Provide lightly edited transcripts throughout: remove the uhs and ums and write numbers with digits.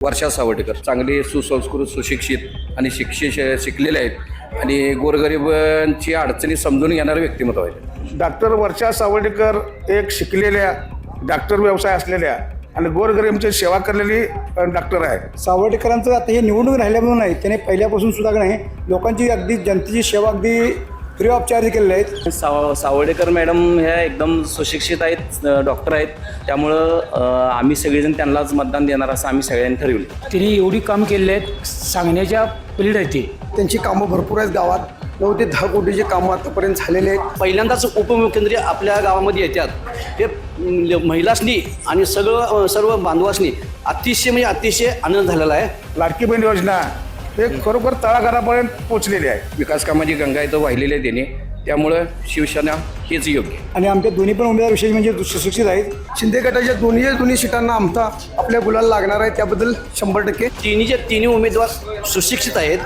वर्षा सावडेकर चांगले सुसंस्कृत सुशिक्षित आणि शिकलेले आहेत आणि गोरगरिबांची अडचणी समजून घेणारे व्यक्तिमत्व आहे. डॉक्टर वर्षा सावडेकर एक शिकलेल्या डॉक्टर व्यवसाय असलेल्या आणि गोरगरिबांची सेवा करलेली डॉक्टर आहे. सावडेकरांचं आता हे निवडणूक राहिल्यामुळे नाही, त्याने पहिल्यापासून सुद्धा नाही लोकांची अगदी जनतेची सेवा अगदी फ्री ऑफ चार्ज केलेले आहेत. सावडेकर मॅडम ह्या एकदम सुशिक्षित आहेत, डॉक्टर आहेत, त्यामुळं आम्ही सगळेजण त्यांनाच मतदान देणार असं आम्ही सगळ्यांनी ठरवले. त्यांनी एवढी काम केलेली आहेत सांगण्याच्या पलीकडे आहे ते. त्यांची कामं भरपूर आहेत. गावात 9 ते 10 कोटीचे कामं आतापर्यंत झालेले आहेत. पहिल्यांदाच उपमुख्यमंत्री आपल्या गावामध्ये येतात. हे महिलांनी आणि सर्व बांधवांनी अतिशय आनंद झालेला आहे. लाडकी बहीण योजना हे खरोखर तळागाळापर्यंत पोहोचलेली आहे. विकास कामाची गंगा इथं वाहिलेली आहे त्याने, त्यामुळं शिवसेना हेच योग्य. आणि आमच्या दोन्ही पण उमेदवार विशेष म्हणजे सुशिक्षित आहेत. शिंदे गटाच्या दोन्ही सीटांना आमचा आपल्या गुलाल लागणार आहे, त्याबद्दल 100%. तिन्ही उमेदवार सुशिक्षित आहेत.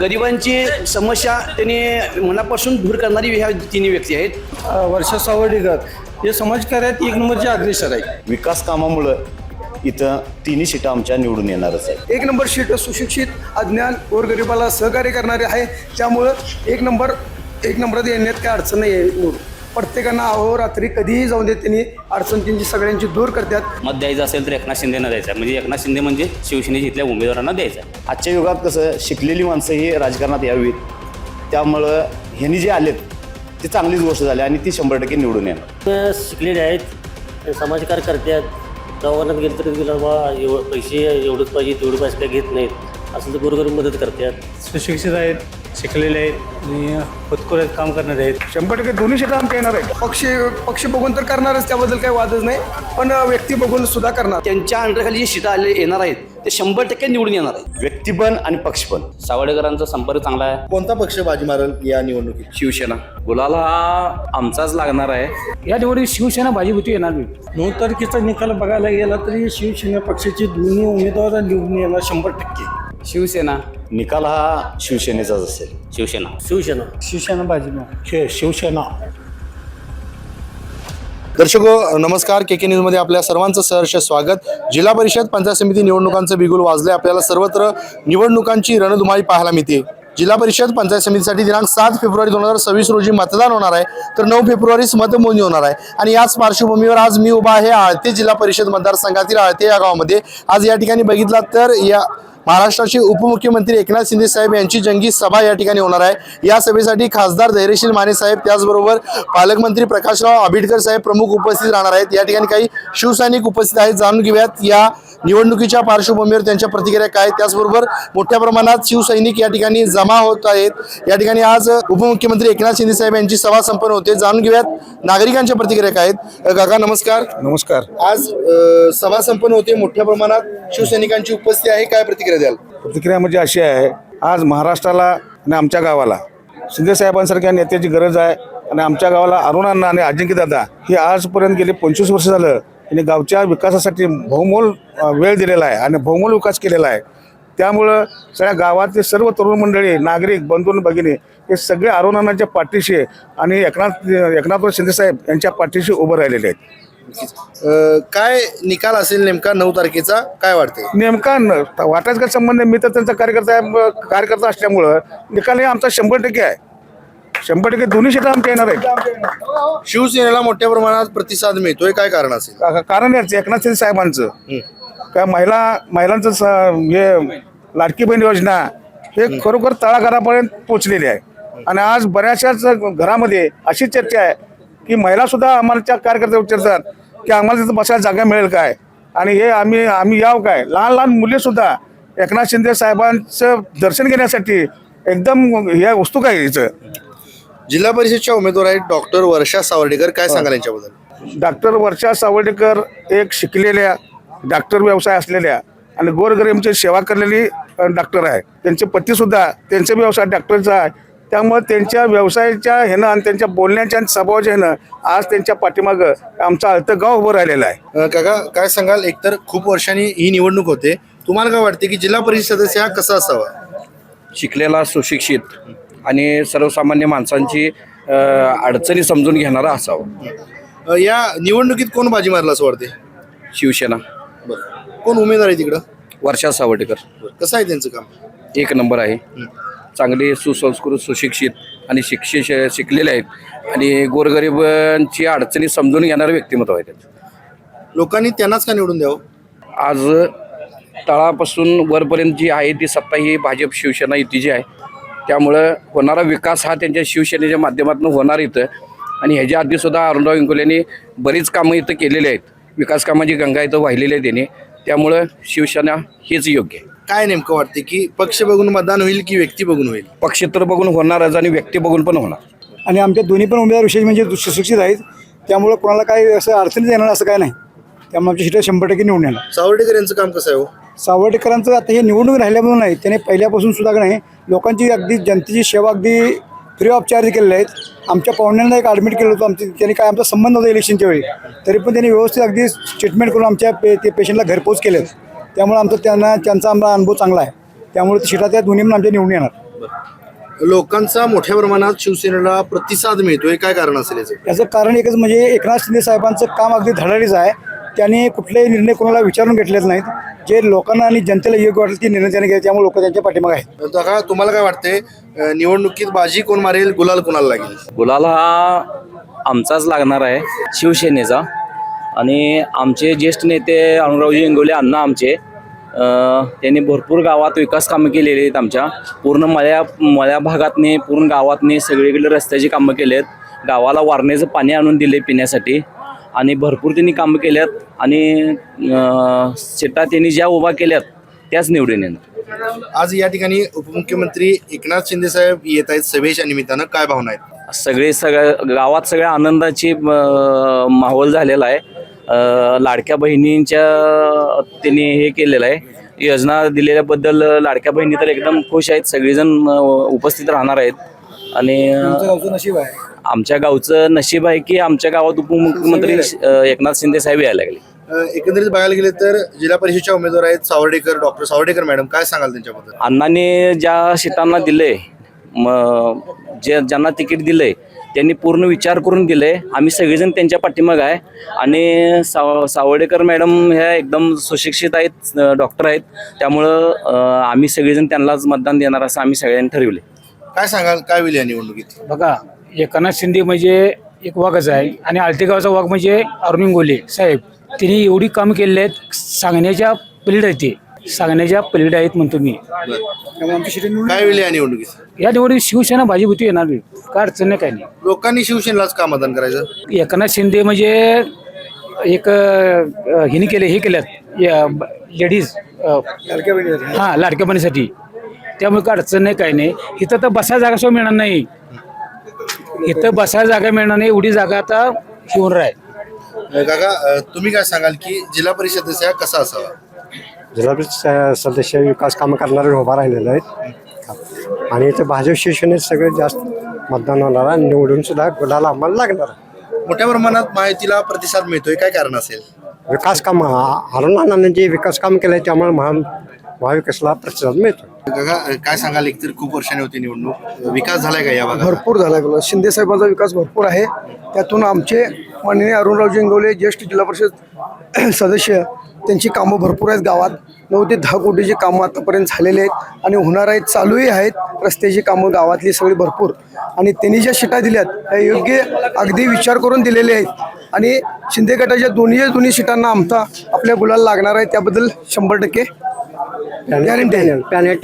गरिबांची समस्या त्यांनी मनापासून दूर करणारी ह्या तिन्ही व्यक्ती आहेत. वर्षा सावडेकर हे समाजकार्यात एक नंबरचे अग्रेसर आहे. विकास कामामुळं इथं तिन्ही सीटं आमच्या निवडून येणारच आहे. 1 नंबर सीट सुशिक्षित, अज्ञान, गोरगरिबाला सहकार्य करणारे आहे. त्यामुळं 1 नंबरात येण्यात काय अडचण नाही आहे. प्रत्येकांना अहोरात्री कधीही जाऊन देत त्यांनी अडचण त्यांची सगळ्यांची दूर करतात. मत द्यायचं असेल तर एकनाथ शिंदेना द्यायचं, म्हणजे एकनाथ शिंदे म्हणजे शिवसेनेच्या इथल्या उमेदवारांना द्यायचं. आजच्या युगात कसं शिकलेली माणसं ही राजकारणात यावीत, त्यामुळं ह्यांनी जे आलेत ते चांगलीच गोष्ट झाली आणि ती 100% निवडून येणार. शिकलेले आहेत, समाजकार्य करतात. दवाखान्यात गेलं तरी गेलं बा पैसे एवढंच पाहिजे तेवढे पैसे काय घेत नाहीत, असं तर गोरगरीब मदत करतात. सुशिक्षित आहेत, शिकलेले आहेत आणि होतकरू काम करणारे आहेत. 100% दोन्ही सीटा आमच्या येणार आहे. पक्ष बघून तर करणारच, त्याबद्दल काही वादच नाही, पण व्यक्ती बघून सुद्धा करणार. त्यांच्या अंडरखाली जी सीटा येणार आहेत ते 100% निवडून येणार आहेत. व्यक्ती पण आणि पक्ष पण. सावडेकरांचा संपर्क चांगला आहे. कोणता पक्ष बाजी मारेल या निवडणुकीत? शिवसेना गुलाल हा आमचाच लागणार आहे. या निवडणुकीत शिवसेना भाजीभूती येणार नाही. 9 तारखेचा निकाल बघायला गेला तरी शिवसेना पक्षाचे दोन्ही उमेदवार निवडून येणार 100%. शिवसेना निकाल हा शिवसेनेचाच असेल. शिवसेना भाजी शिवसेना. दर्शको नमस्कार, के न्यूजमध्ये आपल्या सर्वांचं सहर्ष स्वागत. जिल्हा परिषद पंचायत समिती निवडणुकांचं बिगुल वाजले. आपल्याला सर्वत्र निवडणुकांची रणधुमाळी पाहायला मिळते. जिल्हा परिषद पंचायत समितीसाठी दिनांक 7 फेब्रुवारी 2026 रोजी मतदान होणार आहे, तर 9 फेब्रुवारीस मतमोजणी होणार आहे. आणि याच पार्श्वभूमीवर आज मी उभा आहे आळते जिल्हा परिषद मतदारसंघातील आळते या गावामध्ये. आज या ठिकाणी बघितला तर या महाराष्ट्राचे उपमुख्यमंत्री एकनाथ शिंदे साहेब यांची जंगी सभा या ठिकाणी होणार आहे. या सभेसाठी खासदार धैर्यशील माने साहेब, त्याचबरोबर पालकमंत्री प्रकाशराव आंबेडकर साहेब प्रमुख उपस्थित राहणार आहेत. या ठिकाणी काही शिवसैनिक उपस्थित आहेत. जाणून घेऊयात या निवडणुकीच्या पार्श्वभूमीवर त्यांच्या प्रतिक्रिया काय. त्याचबरोबर मोठ्या प्रमाणात शिवसैनिक या ठिकाणी जमा होत आहेत. या ठिकाणी आज उपमुख्यमंत्री एकनाथ शिंदे साहेब यांची सभा संपन्न होते. जाणून घेऊयात नागरिकांच्या प्रतिक्रिया काय आहेत. काका नमस्कार. नमस्कार. आज सभा संपन्न होते, मोठ्या प्रमाणात शिवसैनिकांची उपस्थिती आहे, काय प्रतिक्रिया द्याल? प्रतिक्रिया म्हणजे अशी आहे, आज महाराष्ट्राला आणि आमच्या गावाला शिंदे साहेबांसारख्या नेत्याची गरज आहे. आणि आमच्या गावाला अरुणांना आणि अजिंक्यदादा हे आजपर्यंत गेले 25 वर्ष झालं त्यांनी गावच्या विकासासाठी बहुमोल वेळ दिलेला आहे आणि बहुमोल विकास केलेला आहे. त्यामुळं सगळ्या गावातले सर्व तरुण मंडळी, नागरिक, बंधू भगिनी हे सगळे अरुणांच्या पाठीशी आणि एकनाथ शिंदे साहेब यांच्या पाठीशी उभं राहिलेले आहेत. काय निकाल असेल नेमका 9 तारखेचा, काय वाटते? नेमका वाटायचा काय संबंध आहे? मी तर त्यांचा कार्यकर्ता असल्यामुळं निकाल हे आमचा 100% आहे. 100% दोन्ही सीटा आमच्या येणार आहेत. शिवसेनेला मोठ्या प्रमाणात प्रतिसाद मिळतोय, काय कारण असेल? कारण याचं एकनाथ शिंदे साहेबांचं काय महिलांचं हे लाडकी बहीण योजना हे खरोखर तळागाळापर्यंत पोहोचलेली आहे. आणि आज बऱ्याचशाच घरामध्ये अशी चर्चा आहे की महिला सुद्धा आम्हाला कार्यकर्ते विचारतात की आम्हाला तिथं बसायला जागा मिळेल काय, आणि हे आम्ही यावं काय. लहान लहान मुले सुद्धा एकनाथ शिंदे साहेबांचं दर्शन घेण्यासाठी एकदम या उत्सुक आहे. याचं जिल्हा परिषदच्या उमेदवार आहेत डॉक्टर वर्षा सावडेकर, काय सांगाल यांच्याबद्दल? डॉक्टर वर्षा सावडेकर एक शिकलेल्या डॉक्टर व्यवसाय असलेल्या आणि गोरगरिबांची सेवा करलेली डॉक्टर आहे. त्यांचे पतीसुद्धा त्यांचा व्यवसाय डॉक्टरचा आहे. त्यामुळे त्यांच्या व्यवसायाच्या ह्यानं आणि त्यांच्या बोलण्याच्या आणि स्वभावाच्या ह्यानं आज त्यांच्या पाठीमागं आमचं आळतं गाव उभं राहिलेलं आहे. काका काय सांगाल? एकतर खूप वर्षांनी ही निवडणूक होते, तुम्हाला काय वाटते की जिल्हा परिषद सदस्य हा कसा असावा? शिकलेला, सुशिक्षित आणि सर्वसामान्य माणसांची अडचणी समजून घेणारा असावा. या निवडणुकीत कोण बाजी मारला असं वाटते? शिवसेना. कोण उमेदवार आहे तिकडं? वर्षा सावडेकर कसं आहे त्यांचं काम? एक नंबर आहे. चांगले सुसंस्कृत सुशिक्षित आणि शिकलेले आहेत आणि गोरगरिबांची अडचणी समजून घेणारं व्यक्तिमत्व आहे त्यांचं. लोकांनी त्यांनाच का निवडून द्यावं? आज तळापासून वरपर्यंत जी आहे ती सत्ता ही भाजप शिवसेना युतीची आहे. त्यामुळं होणारा विकास हा त्यांच्या शिवसेनेच्या माध्यमातून होणार इथं. आणि ह्याच्या आधीसुद्धा अरुणराव इंगोलेंनी बरीच कामं इथं केलेली आहेत. विकास कामाची गंगा इथं वाहिलेली आहे त्यांनी. त्यामुळं शिवसेना हेच योग्य आहे. काय नेमकं वाटते की पक्ष बघून मतदान होईल की व्यक्ती बघून होईल? पक्ष तर बघून होणारच आणि व्यक्ती बघून पण होणार. आणि आमच्या दोन्ही पण उमेदवार विशेष म्हणजे सुशिक्षित आहेत. त्यामुळे कोणाला काही असं अडचणीच येणार असं काय नाही. त्यामुळे आमच्या सीटा 100% निवडून येणार. सावर्डेकर यांचं काम कसं आहे हो? सावर्डेकरांचं आता हे निवडणूक राहिल्यामुळे नाही, त्याने पहिल्यापासून सुद्धा नाही लोकांची अगदी जनतेची सेवा अगदी फ्री ऑफ चार्ज केलेल्या आहेत. आमच्या पाहुण्यांना एक ॲडमिट केलं होतं. त्यांनी काय आमचा संबंध होता इलेक्शनच्या वेळी, तरी पण त्यांनी व्यवस्थित अगदी ट्रीटमेंट करून आमच्या ते पेशंटला घरपोच केले. त्यामुळे त्यांचा आमचा अनुभव चांगला आहे. त्यामुळे सीटा त्या दोन्ही पण आमच्या निवडून येणार. लोकांचा मोठ्या प्रमाणात शिवसेनेला प्रतिसाद मिळतोय, काय कारण असेल याचं? याचं कारण एकच म्हणजे एकनाथ शिंदे साहेबांचं काम अगदी धडाडीचं आहे. त्यांनी कुठलेही निर्णय कोणाला विचारून घेतलेच नाहीत. जे लोकांना आणि जनतेला योग्य वाटेल ते निर्णय त्यांनी घेतले. त्यामुळे लोक त्यांच्या पाठीमागे आहेत. आता तुम्हाला काय वाटते निवडणुकीत बाजी कोण मारेल, गुलाल कोणाला लागेल? गुलाल हा आमचाच लागणार आहे, शिवसेनेचा. आणि आमचे ज्येष्ठ नेते अरुणरावजी इंगोले अण्णा आमचे त्यांनी भरपूर गावात विकास कामं केलेली आहेत. आमच्या पूर्ण मळ्या भागातनी पूर्ण गावातनी सगळीकडे रस्त्याची कामं केली आहेत. गावाला वारण्याचं पाणी आणून दिले पिण्यासाठी आणि भरपूर त्यांनी कामं केल्यात. आणि सीटा त्यांनी ज्या उभा केल्यात त्याच निवडून येणार. आज या ठिकाणी उपमुख्यमंत्री एकनाथ शिंदे साहेब येत आहेत सभेच्या निमित्तानं, काय भावना आहेत? सगळ्या गावात सगळ्या आनंदाची माहोल झालेला आहे. लाडक्या बहिणींच्या त्यांनी हे केलेलं आहे, योजना दिलेल्याबद्दल लाडक्या बहिणी तर एकदम खुश आहेत. सगळेजण उपस्थित राहणार आहेत. आणि नशीब आहे, आमच्या गावचं नशीब आहे की आमच्या गावात उपमुख्यमंत्री एकनाथ शिंदे साहेब यायला लागले. एकंदरीत बघायला गेले तर जिल्हा परिषदच्या उमेदवार आहेत सावर्डेकर, डॉक्टर सावर्डेकर मॅडम, काय सांगाल त्यांच्याबद्दल? अण्णांनी ज्या सीटांना दिले, ज्यांना तिकीट दिलंय त्यांनी पूर्ण विचार करून दिले. आम्ही सगळेजण त्यांच्या पाठीमागे आहे. आणि सावर्डेकर मॅडम ह्या एकदम सुशिक्षित आहेत, डॉक्टर आहेत. त्यामुळं आम्ही सगळेजण त्यांनाच मतदान देणार असं आम्ही सगळ्यांनी ठरवले. काय सांगाल, काय होईल या निवडणुकीत? बघा, एकनाथ शिंदे म्हणजे एक वाघच आहे आणि आलतेगावचा वाघ म्हणजे अरुण इंगोले साहेब. त्यांनी एवढी कामं केलेली आहेत, सांगण्याच्या पलीड आहेत. ते सांगण्याच्या पलीड आहेत म्हणतो मी. काय होईल या निवडणुकीत? या निवडणुकीत शिवसेना भाजीभूती येणार नाही, काय अडचण नाही, काय नाही. लोकांनी शिवसेनेलाच का मतदान करायचं? एकनाथ शिंदे म्हणजे एक हिने केले हे केल्यात लेडीज लाडक्या बहिणीसाठी. त्यामुळे काय अडचण नाही, काय नाही. इथं तर बसायला जागा सुद्धा मिळणार नाही. इथं बसायला जागा मिळणार नाही, एवढी जागा आता शिवून आहे. काका, तुम्ही काय सांगाल की जिल्हा परिषद सदस्य कसा असावा? जिल्हा परिषद सदस्य विकास कामं करणारे उभा राहिलेले आहेत. आणि इथं भाजप शिवसेनेत सगळ्यात जास्त मतदान होणार आहे. निवडून सुद्धा गुलाल आम्हाला लागणार. मोठ्या प्रमाणात माहितीला प्रतिसाद मिळतोय, काय कारण असेल? विकास कामं अरुणांना जे विकास काम केलं आहे त्यामुळे महाविकासला प्रतिसाद मिळतो. काका, काय सांगाल, एकतर खूप वर्षांनी होती निवडणूक, विकास झालाय का या भागात? भरपूर झाला आहे. शिंदे साहेबांचा विकास भरपूर आहे. त्यातून आमचे माननीय अरुणरावजी इंगोले ज्येष्ठ जिल्हा परिषद सदस्य, त्यांची कामं भरपूर आहेत. गावात 9 ते 10 कोटीची कामं आतापर्यंत झालेली आहेत आणि होणार आहेत, चालूही आहेत. रस्त्याची कामं गावातली सगळी भरपूर. आणि त्यांनी ज्या शिटा दिल्यात त्या योग्य अगदी विचार करून दिलेले आहेत. आणि शिंदे गटाच्या दोन्ही शिटांना आपल्या गुलाल लागणार आहे. त्याबद्दल 100% गॅरंटी आहे. पॅनल टू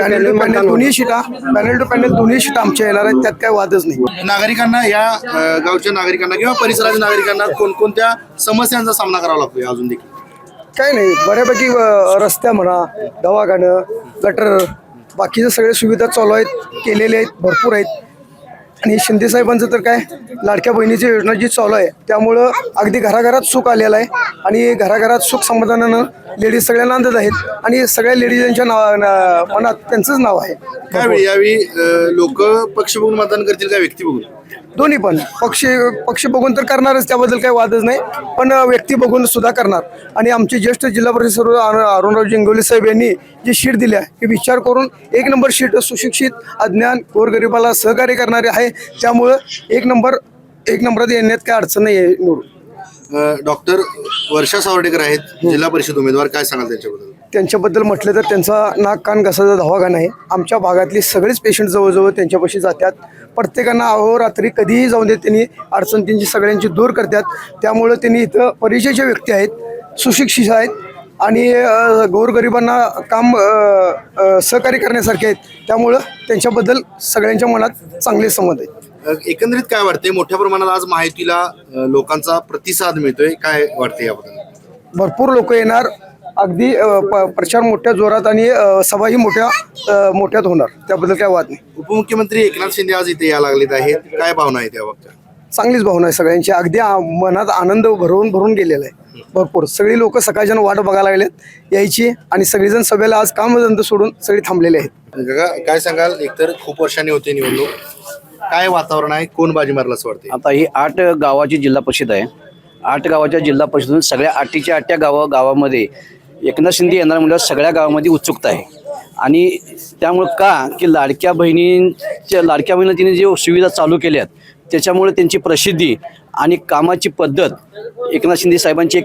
पॅनल दोन्ही शिटा आमच्या येणार आहेत, त्यात काय वादच नाही. नागरिकांना, या गावच्या नागरिकांना किंवा परिसराच्या नागरिकांना कोणकोणत्या समस्यांचा सामना करावा लागतो अजून देखील? काय नाही, बऱ्यापैकी रस्त्या म्हणा, दवाखानं, गटर, बाकीच्या सगळ्या सुविधा चालू आहेत, केलेल्या आहेत, भरपूर आहेत. आणि शिंदे साहेबांचं तर काय, लाडक्या बहिणीची योजना जी चालू आहे त्यामुळं अगदी घराघरात सुख आलेलं आहे. आणि घराघरात सुख समाधानानं लेडीज सगळ्या नांदत आहेत. आणि सगळ्या लेडीजांच्या मनात त्यांचंच नाव आहे. काय यावेळी लोक पक्ष बघून मतदान करतील का व्यक्ती बघून? दोन्ही पण. पक्ष बघून तर करणारच, त्याबद्दल काही वादच नाही. पण व्यक्ती बघून सुद्धा करणार. आणि आमचे ज्येष्ठ जिल्हा परिषद अरुणरावजी इंगोले साहेब यांनी जी शीट दिली आहे ही विचार करून 1 नंबर शीट, सुशिक्षित, अज्ञान, गोरगरिबाला सहकार्य करणारे आहे. त्यामुळं 1 नंबरात येण्यात काय अडचण नाही आहे. डॉक्टर वर्षा सावर्डेकर आहेत जिल्हा परिषद उमेदवार, काय सांगाल त्यांच्याबद्दल? त्यांच्याबद्दल म्हटलं तर त्यांचा नाक कान घसाचा दवाखाना आहे. आमच्या भागातली सगळेच पेशंट जवळजवळ त्यांच्यापाशी जातात. प्रत्येकांना अहोरात्री कधीही जाऊन देत त्यांनी अडचण त्यांची सगळ्यांची दूर करतात. त्यामुळं त्यांनी इथं परिचयाचे व्यक्ती आहेत, सुशिक्षित आहेत आणि गोरगरिबांना काम सहकार्य करण्यासारखे आहेत. त्यामुळं त्यांच्याबद्दल सगळ्यांच्या मनात चांगले समज आहेत. एकंदरीत काय वाटते, मोठ्या प्रमाणात आज माहितीला लोकांचा प्रतिसाद मिळतोय, काय वाटते याबद्दल? भरपूर लोक येणार, अगदी प्रचार मोठ्या जोरात आणि सभाही मोठ्यात होणार, त्याबद्दल काय वाद नाही. उपमुख्यमंत्री एकनाथ शिंदे आज इथे या लागलेत आहेत, काय भावना आहे त्याबाबत? चांगलीच भावना आहे सगळ्यांची, अगदी मनात आनंद भरून गेलेला आहे. भरपूर सगळी लोक सकाळच्या वाट बघायला लागलेत यायची आणि सगळेजण सभेला आज कामधंदे सोडून सगळे थांबलेले आहेत. काय सांगाल, एकतर खूप वर्षांनी होते निवडणूक, काय वातावरण आहे, कोण बाजी मारला असं वाटते? आता ही 8 गावाची जिल्हा परिषद आहे. 8 गावाच्या जिल्हा परिषदेतून सगळ्या 8च्या गावामध्ये एकनाथ शिंदे येणार म्हणल्यावर सगळ्या गावामध्ये उत्सुकता आहे. आणि त्यामुळं की लाडक्या बहिणींना तिने जे सुविधा चालू केल्यात त्याच्यामुळे त्यांची प्रसिद्धी आणि कामाची पद्धत एकनाथ शिंदे साहेबांची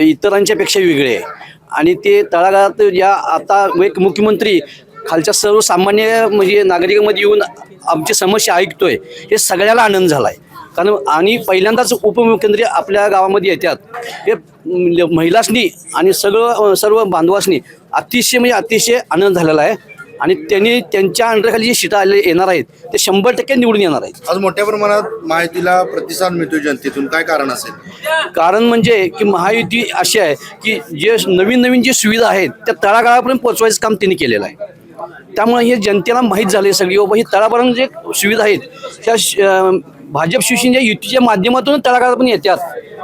इतरांच्या पेक्षा वेगळी आहे. आणि ते तळागाळात या आता एक मुख्यमंत्री खालच्या सर्वसामान्य म्हणजे नागरिकांमध्ये येऊन आमची समस्या ऐकतोय, हे सगळ्याला आनंद झाला आहे. कारण आणि पहिल्यांदाच उपमुख्यमंत्री आपल्या गावामध्ये येतात, हे महिलांनी आणि सर्व बांधवांनी अतिशय आनंद झालेला आहे. आणि त्यांनी त्यांच्या अंडरखाली जे सीटा येणार आहेत ते 100% निवडून येणार आहेत. आज मोठ्या प्रमाणात माहितीला प्रतिसाद मिळतोय जनतेतून, काय कारण असेल? कारण म्हणजे की महायुती अशी आहे की जे नवीन जी सुविधा आहेत त्या तळागाळापर्यंत पोहोचवायचं काम त्यांनी केलेलं आहे. त्यामुळे हे जनतेला माहीत झाले सगळी बाबा ही तळापर्यंत जे सुविधा आहेत त्या भाजप शिवसेनेच्या युतीच्या माध्यमातून तळागाळापर्यंत येतात.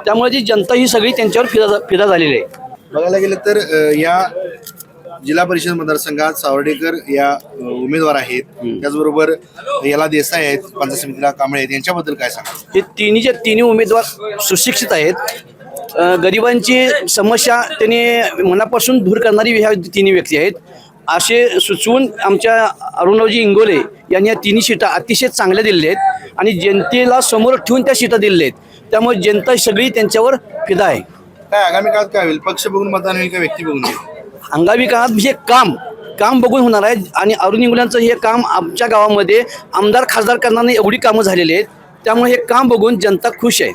त्यामुळे जी जनता ही सगळी त्यांच्यावर फिदा झालेली आहे. बघायला गेलं तर या जिल्हा परिषद मतदारसंघात सावर्डेकर या उमेदवार आहेत, त्याचबरोबर याला देसाई आहेत, पंचायत समितीला कांबळे आहेत, यांच्याबद्दल काय सांगा? हे तिन्ही उमेदवार सुशिक्षित आहेत. गरिबांची समस्या त्यांनी मनापासून दूर करणारी ह्या तिन्ही व्यक्ती आहेत असे सुचवून आमच्या अरुणरावजी इंगोले यांनी या तिन्ही सीटा अतिशय चांगल्या दिलेल्या आहेत आणि जनतेला समोर ठेवून त्या सीटा दिलेल्या आहेत. त्यामुळे जनता सगळी त्यांच्यावर फिदा आहे. काय आगामी काळात काय होईल? पक्ष बघून मतदान होईल का व्यक्ती बघून होईल? हंगामी काळात हे काम बघून होणार आहे. आणि अरुण इंगोल्यांचं हे काम आमच्या गावामध्ये आमदार खासदार करणारे एवढी कामं झालेली आहेत. त्यामुळे हे काम बघून जनता खुश आहे.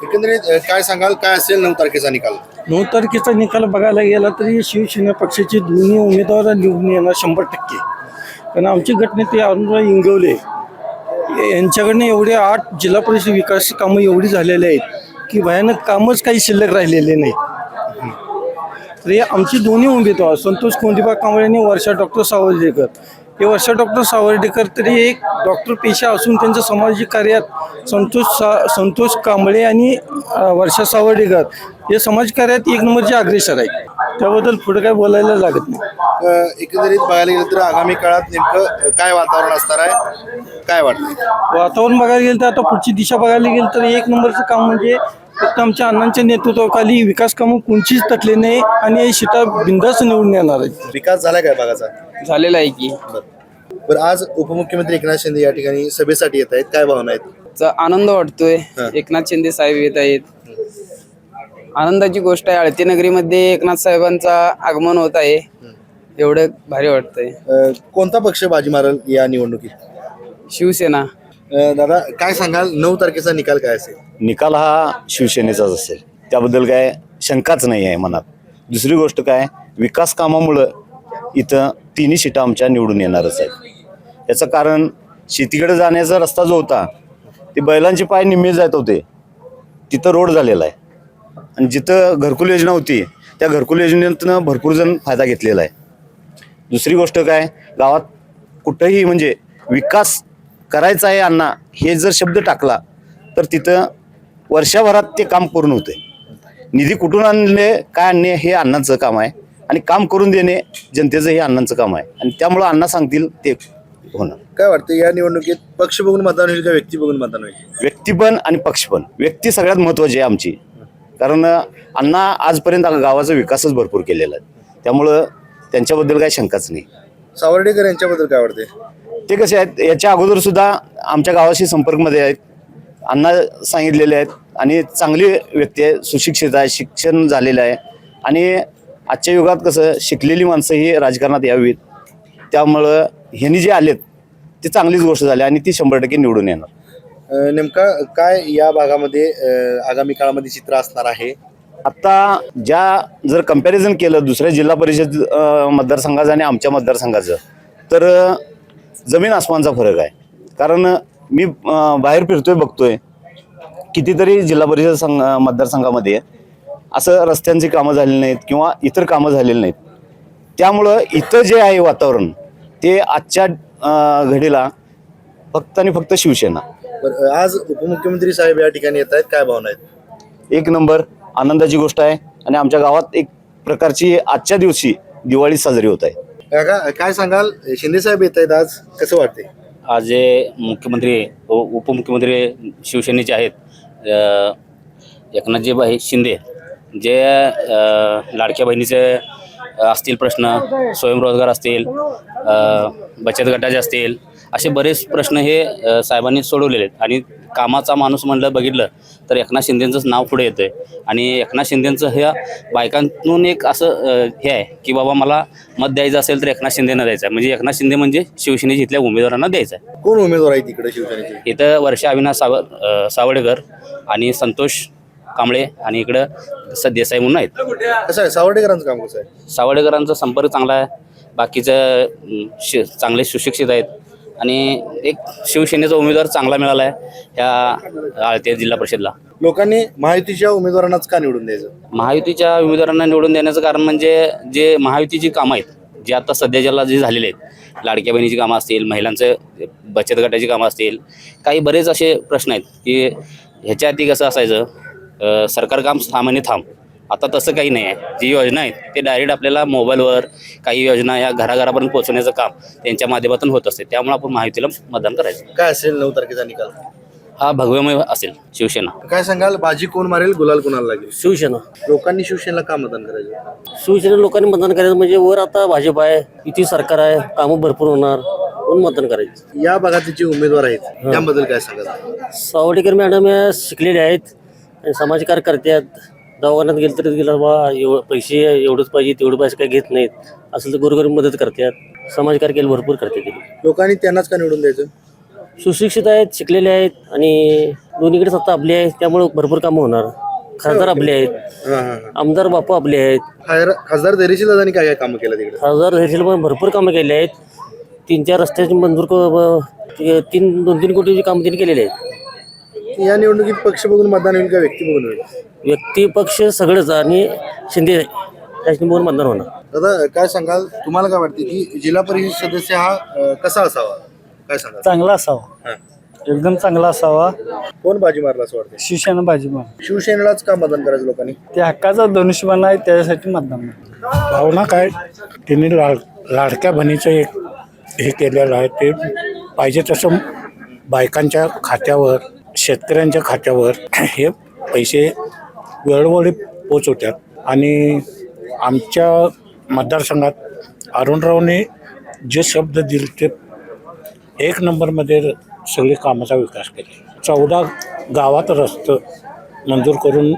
एकंदरीत काय सांगाल, काय असेल 9 तारखेचा निकाल? 9 तारखेचा निकाल बघायला गेला तरी शिवसेना पक्षाचे दोन्ही उमेदवार निवडून येणार 100%. कारण आमचे गटनेते अरुणराव इंगवले यांच्याकडनं एवढे 8 जिल्हा परिषद विकास कामं एवढी झालेली आहेत की भयानक कामच काही शिल्लक राहिलेले नाही. तर हे आमचे दोन्ही उमेदवार संतोष कोंडीबा कांबळे आणि वर्षा डॉक्टर सावर्डेकर, हे वर्षा डॉक्टर सावर्डेकर तरी एक डॉक्टर पेशा असून त्यांच्या सामाजिक कार्यात संतोष कांबळे आणि वर्षा सावर्डेकर हे समाजकार्यात 1 नंबरचे अग्रेसर आहेत. त्याबद्दल पुढे काय बोलायला लागत नाही. एकंदरीत बघायला गेलं तर आगामी काळात नेमकं काय वातावरण असणार आहे, काय वाटतं? वातावरण बघायला गेलं तर आता पुढची दिशा बघायला गेलं तर 1 नंबरचं काम म्हणजे फक्त आमच्या अण्णांच्या नेतृत्वाखाली विकास कामं कोणचीच तटले नाही आणि सीटा बिंदास निवडून येणार आहेत. विकास झालाय काय भागाचा? झालेला आहे की. बरं, आज उपमुख्यमंत्री एकनाथ शिंदे या ठिकाणी सभेसाठी येत आहेत, काय भावना आहेत? आनंद वाटतोय. एकनाथ शिंदे साहेब येत आहेत, आनंदाची गोष्ट आहे. आळतीनगरीमध्ये एकनाथ साहेबांचा आगमन होत आहे, एवढं भारी वाटतंय. कोणता पक्ष बाजी मारेल या निवडणुकीत? शिवसेना. दादा काय सांगाल, 9 तारखेचा निकाल काय असेल? निकाल हा शिवसेनेचाच असेल, त्याबद्दल काय शंकाच नाही आहे मनात. दुसरी गोष्ट काय, विकास कामामुळं इथं तिन्ही सीटा आमच्या निवडून येणारच आहेत. याचं कारण शेतीकडे जाण्याचा रस्ता जो होता ते बैलांचे पाय निम्मे जात होते, तिथं रोड झालेला आहे. आणि जिथं घरकुल योजना होती त्या घरकुल योजनेतनं भरपूर जण फायदा घेतलेला आहे. दुसरी गोष्ट काय, गावात कुठंही म्हणजे विकास करायचा आहे अण्णा हे जर शब्द टाकला तर तिथं वर्षभरात ते काम पूर्ण होते. निधी कुठून आणले, काय आणणे हे अण्णांचं काम आहे आणि काम करून देणे जनतेचं हे अण्णांचं काम आहे. आणि त्यामुळं अण्णा सांगतील ते होणार. काय वाटतं या निवडणुकीत पक्ष बघून मतदान होईल का व्यक्ती बघून मतदान होईल? व्यक्ती पण आणि पक्ष पण. व्यक्ती सगळ्यात महत्त्वाची आहे आमची, कारण अण्णा आजपर्यंत गावाचा विकासच भरपूर केलेला आहे. त्यामुळं त्यांच्याबद्दल काही शंकाच नाही. सावर्डेकर यांच्याबद्दल काय वाटते? ते कसे आहेत, याच्या अगोदर सुद्धा आमच्या गावाशी संपर्कमध्ये आहेत, अण्णा सांगितलेले आहेत आणि चांगली व्यक्ती आहे, सुशिक्षित आहे, शिक्षण झालेलं आहे आणि आजच्या युगात कसं शिकलेली माणसं ही राजकारणात यावीत, त्यामुळं ह्यांनी जे आलेत ते चांगलीच गोष्ट झाली आणि ती 100% निवडून येणार. नेमका काय या भागामध्ये आगामी काळामध्ये चित्र असणार आहे? आत्ता जर कंपॅरिझन केलं दुसऱ्या जिल्हा परिषद मतदारसंघाचं आणि आमच्या मतदारसंघाचं, तर जमीन आसमानचा फरक आहे. कारण मी बाहेर फिरतोय बघतोय कितीतरी जिल्हा परिषद मतदारसंघामध्ये असं रस्त्यांची कामं झालेली नाहीत किंवा इतर कामं झालेली नाहीत. त्यामुळं इथं जे आहे वातावरण ते आजच्या घडीला फक्त आणि फक्त शिवसेना. बरं, आज उपमुख्यमंत्री साहेब या ठिकाणी येत आहेत, काय भावना आहेत? एक नंबर आनंदाची गोष्ट आहे आणि आमच्या गावात एक प्रकारची आजच्या दिवशी दिवाळी साजरी होत आहे. काका काय सांगाल, शिंदे साहेब येत आहेत आज, कसं वाटते? आज जे मुख्यमंत्री उपमुख्यमंत्री शिवसेनेचे आहेत एकनाथजी शिंदे, जे लाडक्या बहिणीचे असतील प्रश्न, स्वयंरोजगार असतील, बचत गटाचे असतील, असे बरेच प्रश्न हे साहेबांनी सोडवलेले आहेत. आणि कामाचा माणूस म्हणलं बघितलं तर एकनाथ शिंदेंचंच नाव पुढे येतं आहे. आणि एकनाथ शिंदेंचं ह्या बायकांतून एक असं हे आहे की बाबा मला मत द्यायचं असेल तर एकनाथ शिंदेंना द्यायचं आहे. म्हणजे एकनाथ शिंदे म्हणजे शिवसेनेच्या इथल्या उमेदवारांना द्यायचं आहे. कोण उमेदवार आहे तिकडे शिवसेनेचे? इथं वर्षा अविनाश सावडेकर आणि संतोष कांबळे आणि इकडं देसाई म्हणून आहेत. कसं आहे सावर्डेकरांचं काम, कसं आहे? सावडेकरांचा संपर्क चांगला आहे, बाकीचं चांगले सुशिक्षित आहेत आणि एक शिवसेनेचा उमेदवार चांगला मिळाला आहे ह्या आळते जिल्हा परिषदला. लोकांनी महायुतीच्या उमेदवारांनाच का निवडून द्यायचं? महायुतीच्या उमेदवारांना निवडून देण्याचं कारण म्हणजे जे महायुतीची कामं आहेत जे आता सध्याच्याला जे झालेले आहेत, लाडक्या बहिणीची कामं असतील, महिलांचं बचत गटाची कामं असतील, काही बरेच असे प्रश्न आहेत की ह्याच्या आधी कसं असायचं सरकार काम सामान्य थांब. आता तसं काही नाही आहे. जी योजना आहेत ते डायरेक्ट आपल्याला मोबाईलवर काही योजना या घराघरापर्यंत पोहोचवण्याचं काम त्यांच्या माध्यमातून होत असते. त्यामुळे आपण महायुतीला मतदान करायचं. काय असेल 9 तारखेचा निकाल? हा भगव्यमय असेल शिवसेना. काय सांगाल, बाजी कोण मारेल, गुलाल कोणाला लागेल? शिवसेना. लोकांनी शिवसेनेला का मतदान करायचं? शिवसेना लोकांनी मतदान करायचं म्हणजे वर आता भाजप आहे, युती सरकार आहे, कामं भरपूर होणार, कोण मतदान करायचं? या भागातले जे उमेदवार आहेत त्याबद्दल काय सांगाल? सावडेकर मॅडम या शिकलेले आहेत आणि समाजकार्य करतात. दवाखान्यात गेलं तरी गेलं बा पैसे एवढंच पाहिजे तेवढं पैसे काही घेत नाहीत, असं तर गोरगरीब मदत करतात, समाजकार्य केलं भरपूर करतात. लोकांनी त्यांनाच का निवडून द्यायचं? सुशिक्षित आहेत, शिकलेले आहेत आणि दोन्हीकडे सत्ता आपली आहे, त्यामुळे भरपूर कामं होणार. खासदार आपले आहेत, आमदार बापू आपले आहेत. खासदार धैर्यशील दादांनी काय काय कामं केलं तिकडे? खासदार धैर्यशील पण भरपूर कामं केली आहेत. 3-4 रस्त्याची मंजूर 2-3 कोटीची कामं त्यांनी केलेली आहेत. या निवडणुकीत पक्ष बघून मतदान होईल का व्यक्ती बघून होईल? व्यक्ती पक्ष सगळंच आणि शिंदे त्याच्यानी बघून मतदान होणार. दादा काय सांगाल, तुम्हाला काय वाटते की जिल्हा परिषद सदस्य हा कसा असावा, काय सांगाल? चांगला असावा, एकदम चांगला असावा. कोण बाजी मारला असं वाटतं? शिवसेना बाजी मार. शिवसेनेलाच का मतदान करायचं लोकांनी? ते हक्काचा धनुष्यबाण आहे, त्याच्यासाठी मतदान. भावना काय, त्यांनी लाडक्या बहिणीचं एक हे केलेलं आहे, ते पाहिजे तसं बायकांच्या खात्यावर, शेतकऱ्यांच्या खात्यावर हे पैसे वेळोवेळी पोचवतात. आणि आमच्या मतदारसंघात अरुणरावने जे शब्द दिले ते 1 नंबरमध्ये सगळे कामाचा विकास केला. 14 गावात रस्ते मंजूर करून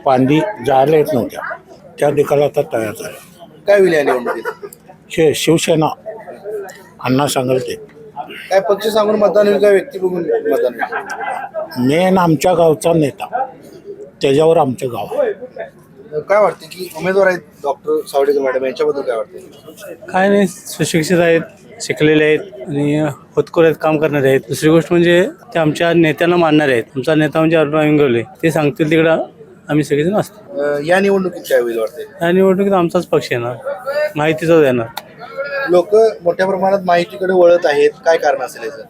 पांदी जायला येत नव्हत्या, त्या देखील आता तयार झाल्या. काय होईल या निवडणुकीत? हे शिवसेना अण्णा सांगेल ते. काय पक्ष सांगून मतदान होईल का व्यक्ती बघून मतदान होईल? मेन आमच्या गावचा नेता, त्याच्यावर आमचं गाव. काय वाटते की उमेदवार आहेत डॉक्टर सावडेकर मॅडम, यांच्याबद्दल काय वाटते? काय नाही, सुशिक्षित आहेत, शिकलेले आहेत आणि होतकरू आहेत, काम करणारे आहेत. दुसरी गोष्ट म्हणजे ते आमच्या नेत्यांना मानणारे आहेत. आमचा नेता म्हणजे अरुणराव इंगवले, ते सांगतील तिकडं आम्ही सगळेजण असतो. या निवडणुकीत काय होईल वाटते? या निवडणुकीत आमचाच पक्ष येणार, माहितीचाच येणार. लोक मोठ्या प्रमाणात माहितीकडे वळत आहेत, काय कारण असेल याचं?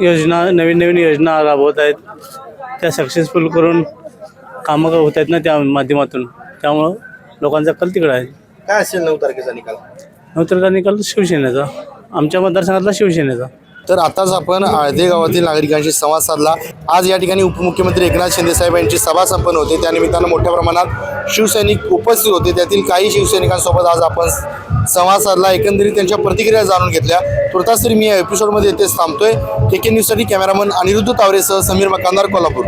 योजना, नवीन योजना राबवत आहेत, त्या सक्सेसफुल करून कामं होत आहेत ना त्या माध्यमातून, त्यामुळं लोकांचा कल तिकडं आहे. काय असेल 9 तारखेचा निकाल? 9 तारखेचा निकाल शिवसेनेचा, आमच्या मतदारसंघातला शिवसेनेचा. तर आताच आपण आळते गावातील नागरिकांशी संवाद साधला. आज या ठिकाणी उपमुख्यमंत्री एकनाथ शिंदे साहेब यांची सभा संपन्न होते, त्यानिमित्तानं मोठ्या प्रमाणात शिवसैनिक उपस्थित होते. त्यातील काही शिवसैनिकांसोबत आज आपण संवाद साधला, एकंदरीत त्यांच्या प्रतिक्रिया जाणून घेतल्या. तुर्तास तरी मी या एपिसोडमध्ये इथेच थांबतोय. KK न्यूजसाठी कॅमेरामन अनिरुद्ध तावरेसह समीर मकानदार, कोल्हापूर.